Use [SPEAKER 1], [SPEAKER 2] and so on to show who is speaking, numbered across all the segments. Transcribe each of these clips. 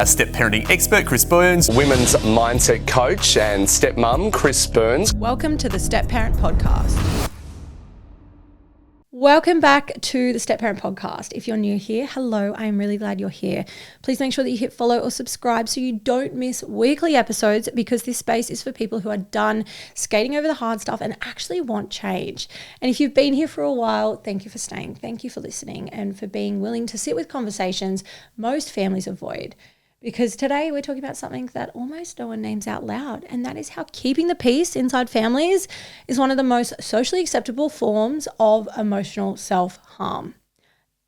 [SPEAKER 1] A step parenting expert, Chris Burns.
[SPEAKER 2] Women's mindset coach and stepmom, Chris Burns.
[SPEAKER 3] Welcome to the Step Parent Podcast. Welcome back to the Step Parent Podcast. If you're new here, hello, I'm really glad you're here. Please make sure that you hit follow or subscribe so you don't miss weekly episodes, because this space is for people who are done skating over the hard stuff and actually want change. And if you've been here for a while, thank you for staying. Thank you for listening and for being willing to sit with conversations most families avoid. Because today we're talking about something that almost no one names out loud, and that is how keeping the peace inside families is one of the most socially acceptable forms of emotional self-harm.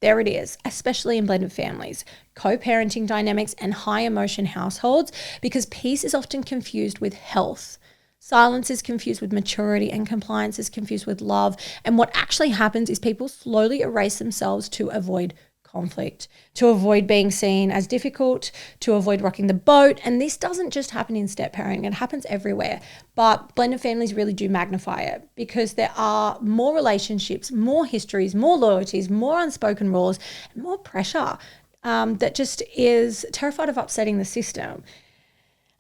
[SPEAKER 3] There it is, especially in blended families, co-parenting dynamics and high emotion households, because peace is often confused with health. Silence is confused with maturity, and compliance is confused with love. And what actually happens is people slowly erase themselves to avoid conflict, to avoid being seen as difficult, to avoid rocking the boat. And this doesn't just happen in step parenting, it happens everywhere. But blended families really do magnify it, because there are more relationships, more histories, more loyalties, more unspoken rules, and more pressure that just is terrified of upsetting the system.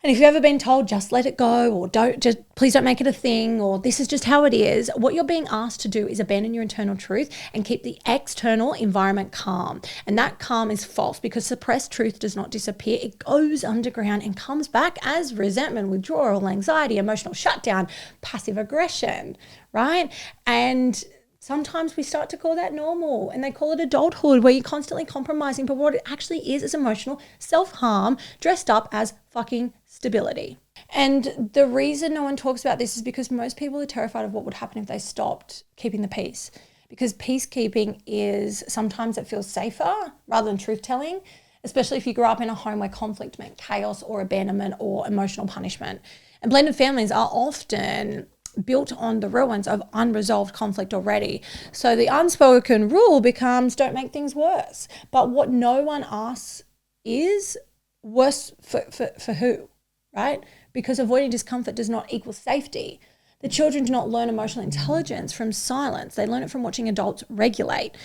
[SPEAKER 3] And if you've ever been told, just let it go, or please don't make it a thing, or this is just how it is, what you're being asked to do is abandon your internal truth and keep the external environment calm. And that calm is false, because suppressed truth does not disappear. It goes underground and comes back as resentment, withdrawal, anxiety, emotional shutdown, passive aggression, right? And sometimes we start to call that normal, and they call it adulthood, where you're constantly compromising. But what it actually is emotional self-harm dressed up as fucking stability. And the reason no one talks about this is because most people are terrified of what would happen if they stopped keeping the peace. Because peacekeeping is, sometimes it feels safer rather than truth-telling, especially if you grew up in a home where conflict meant chaos or abandonment or emotional punishment. And blended families are often built on the ruins of unresolved conflict already. So the unspoken rule becomes, don't make things worse. But what no one asks is, worse for who, right? Because avoiding discomfort does not equal safety. The children do not learn emotional intelligence from silence. They learn it from watching adults regulate.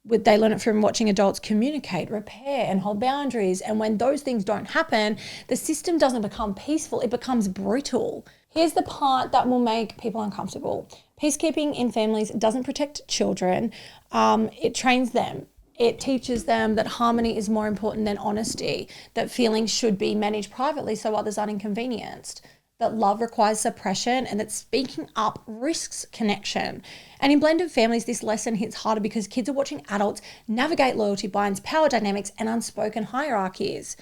[SPEAKER 3] They learn it from watching adults communicate, repair, and hold boundaries. And when those things don't happen, the system doesn't become peaceful, it becomes brutal. Here's the part that will make people uncomfortable. Peacekeeping in families doesn't protect children. It trains them. It teaches them that harmony is more important than honesty, that feelings should be managed privately so others aren't inconvenienced, that love requires suppression, and that speaking up risks connection. And in blended families, this lesson hits harder because kids are watching adults navigate loyalty binds, power dynamics, and unspoken hierarchies.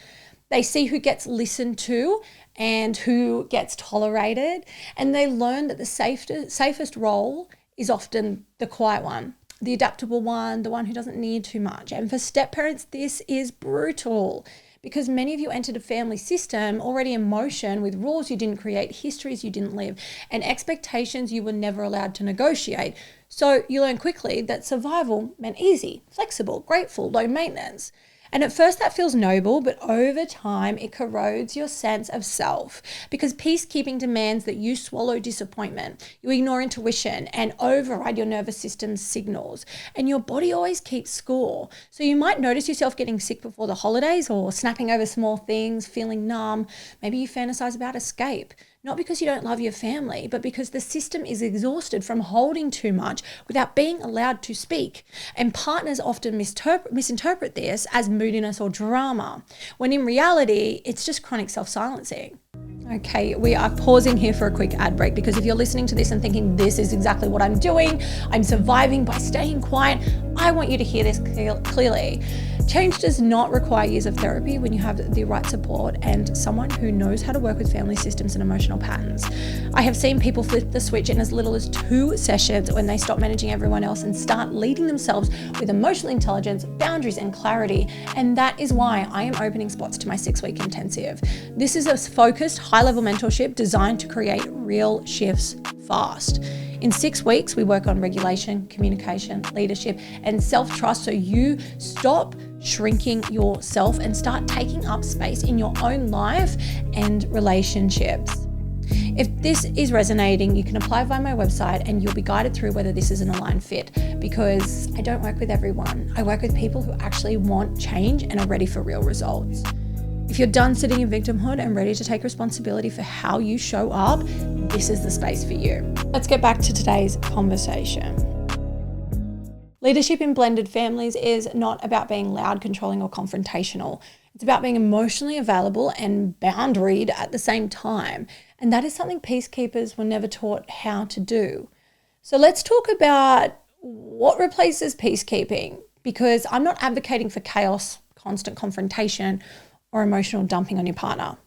[SPEAKER 3] They see who gets listened to and who gets tolerated, and they learn that the safest role is often the quiet one, the adaptable one, the one who doesn't need too much. And for step parents, this is brutal, because many of you entered a family system already in motion with rules you didn't create, histories you didn't live, and expectations you were never allowed to negotiate. So you learn quickly that survival meant easy, flexible, grateful, low maintenance. And at first that feels noble, but over time it corrodes your sense of self, because peacekeeping demands that you swallow disappointment, you ignore intuition, and override your nervous system's signals. And your body always keeps score. So you might notice yourself getting sick before the holidays, or snapping over small things, feeling numb. Maybe you fantasize about escape. Not because you don't love your family, but because the system is exhausted from holding too much without being allowed to speak. And partners often misinterpret this as moodiness or drama, when in reality, it's just chronic self-silencing. Okay, we are pausing here for a quick ad break, because if you're listening to this and thinking this is exactly what I'm doing, I'm surviving by staying quiet, I want you to hear this clearly. Change does not require years of therapy when you have the right support and someone who knows how to work with family systems and emotional patterns. I have seen people flip the switch in as little as 2 sessions when they stop managing everyone else and start leading themselves with emotional intelligence, boundaries, and clarity. And that is why I am opening spots to my 6-week intensive. This is a focused, high-level mentorship designed to create real shifts fast. In 6 weeks, we work on regulation, communication, leadership, and self-trust, so you stop shrinking yourself and start taking up space in your own life and relationships. If this is resonating, you can apply via my website and you'll be guided through whether this is an aligned fit, because I don't work with everyone. I work with people who actually want change and are ready for real results. If you're done sitting in victimhood and ready to take responsibility for how you show up, this is the space for you. Let's get back to today's conversation. Leadership in blended families is not about being loud, controlling, or confrontational. It's about being emotionally available and boundaried at the same time. And that is something peacekeepers were never taught how to do. So let's talk about what replaces peacekeeping, because I'm not advocating for chaos, constant confrontation, or emotional dumping on your partner.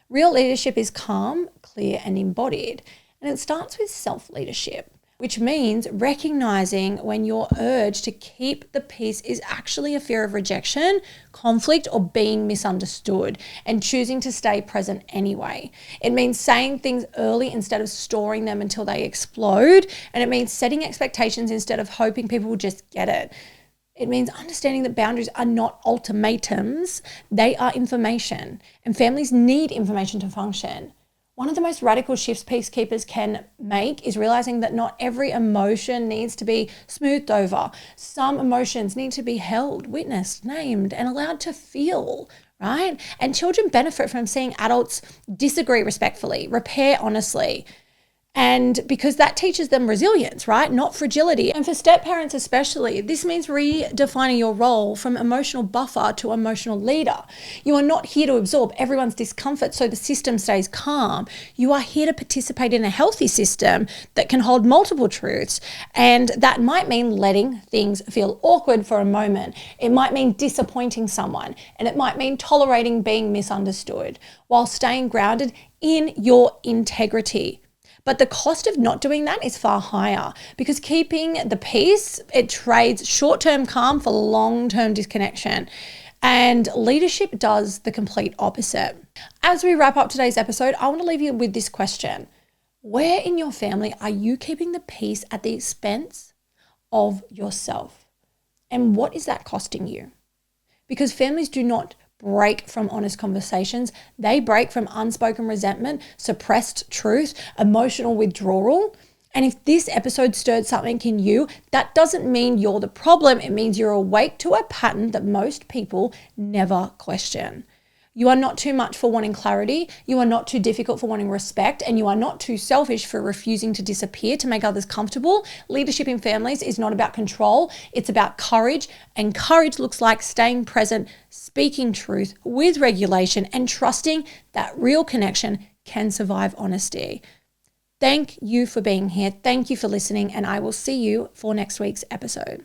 [SPEAKER 3] Real leadership is calm, clear, and embodied. And it starts with self-leadership, which means recognizing when your urge to keep the peace is actually a fear of rejection, conflict, or being misunderstood, and choosing to stay present anyway. It means saying things early instead of storing them until they explode. And it means setting expectations instead of hoping people will just get it. It means understanding that boundaries are not ultimatums, they are information, and families need information to function. One of the most radical shifts peacekeepers can make is realizing that not every emotion needs to be smoothed over. Some emotions need to be held, witnessed, named, and allowed to feel, right? And children benefit from seeing adults disagree respectfully, repair honestly, and because that teaches them resilience, right? Not fragility. And for step parents especially, this means redefining your role from emotional buffer to emotional leader. You are not here to absorb everyone's discomfort so the system stays calm. You are here to participate in a healthy system that can hold multiple truths. And that might mean letting things feel awkward for a moment. It might mean disappointing someone. And it might mean tolerating being misunderstood while staying grounded in your integrity. But the cost of not doing that is far higher, because keeping the peace, it trades short-term calm for long-term disconnection. And leadership does the complete opposite. As we wrap up today's episode, I want to leave you with this question. Where in your family are you keeping the peace at the expense of yourself? And what is that costing you? Because families do not break from honest conversations. They break from unspoken resentment, suppressed truth, emotional withdrawal. And if this episode stirred something in you, that doesn't mean you're the problem. It means you're awake to a pattern that most people never question. You are not too much for wanting clarity. You are not too difficult for wanting respect. And you are not too selfish for refusing to disappear to make others comfortable. Leadership in families is not about control. It's about courage. And courage looks like staying present, speaking truth with regulation, and trusting that real connection can survive honesty. Thank you for being here. Thank you for listening. And I will see you for next week's episode.